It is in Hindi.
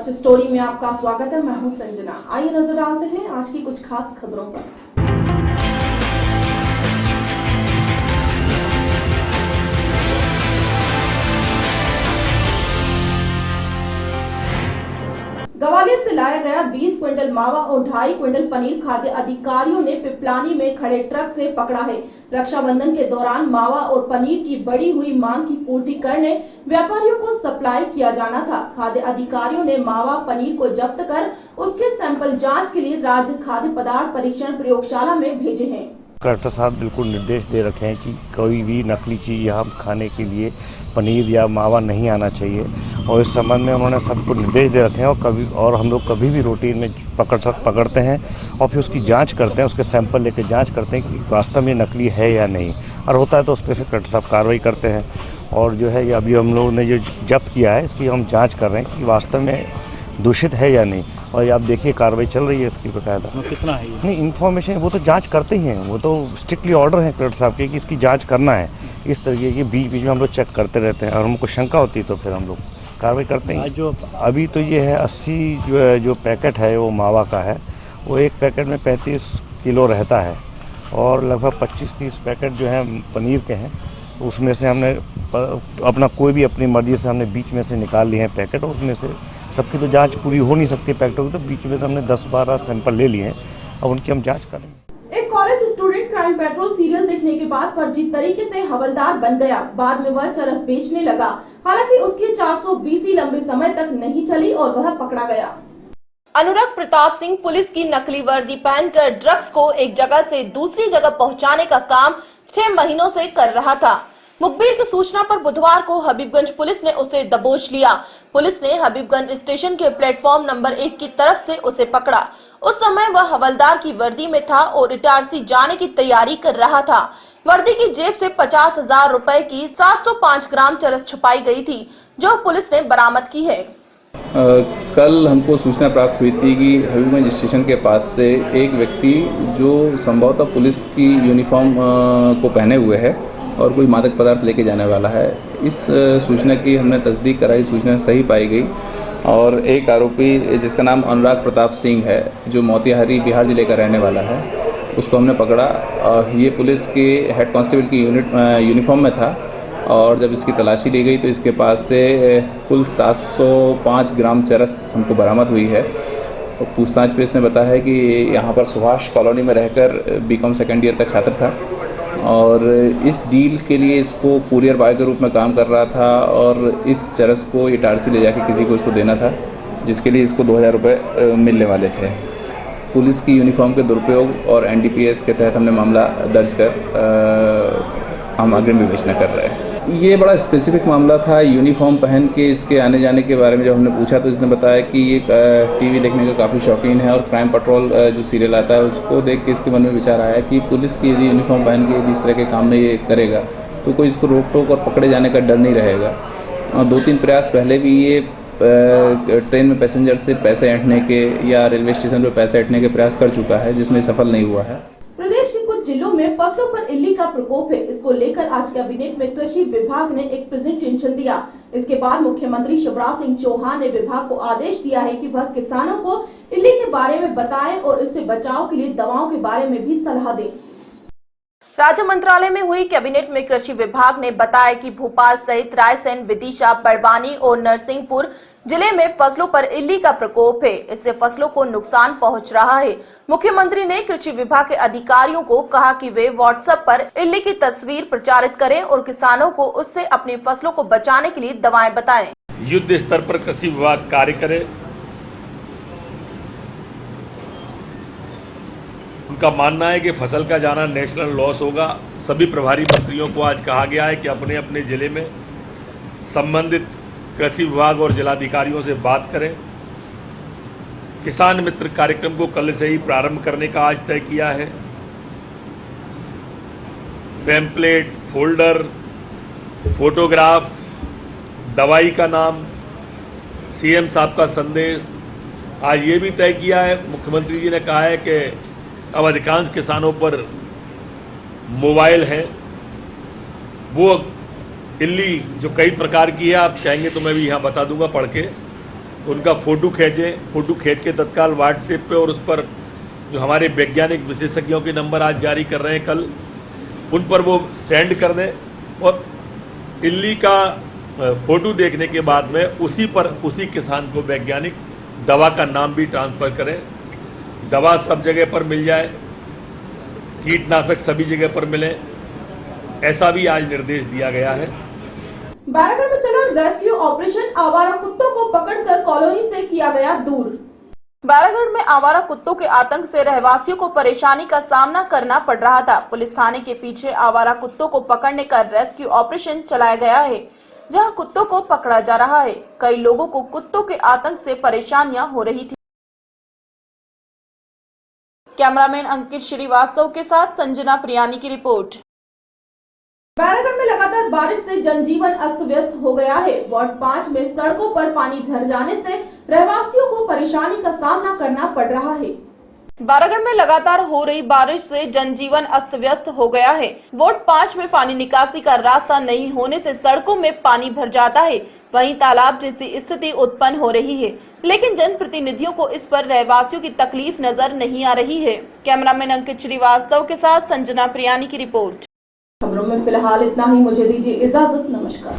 सर्च स्टोरी में आपका स्वागत है। मैं हूं संजना। आइए नजर डालते हैं आज की कुछ खास खबरों पर। ग्वालियर से लाया गया 20 क्विंटल मावा और 2.5 क्विंटल पनीर खाद्य अधिकारियों ने पिपलानी में खड़े ट्रक से पकड़ा है। रक्षाबंधन के दौरान मावा और पनीर की बढ़ी हुई मांग की पूर्ति करने व्यापारियों को सप्लाई किया जाना था। खाद्य अधिकारियों ने मावा पनीर को जब्त कर उसके सैंपल जांच के लिए राज्य खाद्य पदार्थ परीक्षण प्रयोगशाला में भेजे हैं। कलेक्टर साहब बिल्कुल निर्देश दे रखे हैं कि कोई भी नकली चीज़ यहाँ खाने के लिए पनीर या मावा नहीं आना चाहिए, और इस संबंध में उन्होंने सबको निर्देश दे रखे हैं। और हम लोग कभी भी रूटीन में पकड़ते हैं और फिर उसकी जांच करते हैं, उसके सैंपल लेकर जांच करते हैं कि वास्तव में नकली है या नहीं, और होता है तो उस पर फिर कलेक्टर साहब कार्रवाई करते हैं। और जो है ये अभी हम लोगों ने जो जब्त किया है इसकी हम जाँच कर रहे हैं कि वास्तव में दूषित है या नहीं, और आप देखिए कार्रवाई चल रही है इसकी बकायदा। कितना है ये? नहीं, इन्फॉर्मेशन वो तो जांच करते ही हैं, वो तो स्ट्रिक्टली ऑर्डर है कलेक्टर साहब के कि इसकी जांच करना है। इस तरीके की बीच बीच में हम लोग चेक करते रहते हैं, और हमको शंका होती है तो फिर हम लोग कार्रवाई करते हैं। जो अभी तो ये है 80 जो पैकेट है वो मावा का है, वो एक पैकेट में 35 किलो रहता है, और लगभग 25-30 पैकेट जो है पनीर के हैं। उसमें से हमने अपना कोई भी अपनी मर्जी से हमने बीच में से निकाल लिए हैं पैकेट, और उसमें से सबकी तो जांच पूरी हो नहीं सकती पैकेटों की, तो बीच में तो हमने 10-12 सैंपल ले लिए हैं, अब उनकी हम जांच करेंगे। एक college student crime petrol serial देखने के बाद फर्जी तरीके से हवलदार बन गया। बाद में वह चरस बेचने लगा। हालांकि उसकी 420 लंबे समय तक नहीं चली और वह पकड़ा गया। अनुराग प्रताप सिंह पुलिस की नकली वर्दी पहनकर ड्रग्स को एक जगह से दूसरी जगह पहुंचाने का काम 6 महीनों से कर रहा था। मुखबिर की सूचना पर बुधवार को हबीबगंज पुलिस ने उसे दबोच लिया। पुलिस ने हबीबगंज स्टेशन के प्लेटफॉर्म नंबर 1 की तरफ से उसे पकड़ा। उस समय वह हवलदार की वर्दी में था और इटारसी जाने की तैयारी कर रहा था। वर्दी की जेब से 50,000 रुपए की 705 ग्राम चरस छुपाई गई थी, जो पुलिस ने बरामद की है। कल हमको सूचना प्राप्त हुई थी कि हबीबगंज स्टेशन के पास से एक व्यक्ति जो संभवतः पुलिस की यूनिफॉर्म को पहने हुए है और कोई मादक पदार्थ लेके जाने वाला है। इस सूचना की हमने तस्दीक कराई, सूचना सही पाई गई, और एक आरोपी जिसका नाम अनुराग प्रताप सिंह है, जो मोतिहारी बिहार जिले का रहने वाला है, उसको हमने पकड़ा। ये पुलिस के हेड कांस्टेबल की यूनिफॉर्म में था, और जब इसकी तलाशी ली गई तो इसके पास से कुल 705 ग्राम चरस हमको बरामद हुई है। और पूछताछ पे इसने बताया है कि यहाँ पर सुभाष कॉलोनी में रहकर बीकॉम सेकेंड ईयर का छात्र था, और इस डील के लिए इसको कुरियर बॉय के रूप में काम कर रहा था, और इस चरस को इटारसी ले जाके किसी को इसको देना था, जिसके लिए इसको 2000 रुपये मिलने वाले थे। पुलिस की यूनिफॉर्म के दुरुपयोग और NDPS के तहत हमने मामला दर्ज कर हम अग्रिम विवेचना कर रहे हैं। ये बड़ा स्पेसिफिक मामला था। यूनिफॉर्म पहन के इसके आने जाने के बारे में जब हमने पूछा तो इसने बताया कि ये टीवी देखने का काफ़ी शौकीन है, और क्राइम पेट्रोल जो सीरियल आता है उसको देख के इसके मन में विचार आया कि पुलिस की यदि यूनिफॉर्म पहन के इस तरह के काम में ये करेगा तो कोई इसको रोक टोक और पकड़े जाने का डर नहीं रहेगा। और 2-3 प्रयास पहले भी ये ट्रेन में पैसेंजर से पैसे ऐंठने के या रेलवे स्टेशन पर पैसे ऐंठने के प्रयास कर चुका है, जिसमें सफल नहीं हुआ है। प्रदेश के कुछ जिलों में फसलों पर इल्ली का प्रकोप है। इसको लेकर आज कैबिनेट में कृषि विभाग ने एक प्रेजेंटेशन दिया। इसके बाद मुख्यमंत्री शिवराज सिंह चौहान ने विभाग को आदेश दिया है कि वह किसानों को इल्ली के बारे में बताएं और इससे बचाव के लिए दवाओं के बारे में भी सलाह दें। राज्य मंत्रालय में हुई कैबिनेट में कृषि विभाग ने बताया कि भोपाल सहित रायसेन, विदिशा, बड़वानी और नरसिंहपुर जिले में फसलों पर इल्ली का प्रकोप है। इससे फसलों को नुकसान पहुंच रहा है। मुख्यमंत्री ने कृषि विभाग के अधिकारियों को कहा कि वे व्हाट्सएप पर इल्ली की तस्वीर प्रचारित करें और किसानों को उससे अपनी फसलों को बचाने के लिए दवाएं बताएं। युद्ध स्तर पर कृषि विभाग कार्य करे। उनका मानना है कि फसल का जाना नेशनल लॉस होगा। सभी प्रभारी मंत्रियों को आज कहा गया है कि अपने अपने जिले में संबंधित कृषि विभाग और जिलाधिकारियों से बात करें। किसान मित्र कार्यक्रम को कल से ही प्रारंभ करने का आज तय किया है। पैम्पलेट, फोल्डर, फोटोग्राफ, दवाई का नाम, CM साहब का संदेश, आज ये भी तय किया है। मुख्यमंत्री जी ने कहा है कि अब अधिकांश किसानों पर मोबाइल है, वो इल्ली जो कई प्रकार की है, आप कहेंगे तो मैं भी यहाँ बता दूंगा पढ़ के। तो उनका फ़ोटो खींचें, फ़ोटो खींच के तत्काल व्हाट्सएप पे और उस पर जो हमारे वैज्ञानिक विशेषज्ञों के नंबर आज जारी कर रहे हैं कल, उन पर वो सेंड कर दें और इल्ली का फ़ोटो देखने के बाद में उसी किसान को वैज्ञानिक दवा का नाम भी ट्रांसफ़र करें। दवा सब जगह पर मिल जाए, कीटनाशक सभी जगह पर मिले, ऐसा भी आज निर्देश दिया गया है। बैरागढ़ में चला रेस्क्यू ऑपरेशन, आवारा कुत्तों को पकड़कर कॉलोनी से किया गया दूर। बैरागढ़ में आवारा कुत्तों के आतंक से रहवासियों को परेशानी का सामना करना पड़ रहा था। पुलिस थाने के पीछे आवारा कुत्तों को पकड़ने का रेस्क्यू ऑपरेशन चलाया गया है, जहां कुत्तों को पकड़ा जा रहा है। कई लोगों को कुत्तों के आतंक से परेशानियां हो रही थी। कैमरामैन अंकित श्रीवास्तव के साथ संजना प्रियानी की रिपोर्ट। बैरागढ़ में लगातार बारिश से जनजीवन अस्त व्यस्त हो गया है। वार्ड 5 में सड़कों पर पानी भर जाने से रहवासियों को परेशानी का सामना करना पड़ रहा है। बैरागढ़ में लगातार हो रही बारिश से जनजीवन अस्त व्यस्त हो गया है। वार्ड 5 में पानी निकासी का रास्ता नहीं होने से सड़कों में पानी भर जाता है, वहीं तालाब जैसी स्थिति उत्पन्न हो रही है, लेकिन जनप्रतिनिधियों को इस पर रहवासियों की तकलीफ नजर नहीं आ रही है। कैमरामैन अंकित श्रीवास्तव के साथ संजना प्रियानी की रिपोर्ट। खबरों में फिलहाल इतना ही, मुझे दीजिए इजाजत, नमस्कार।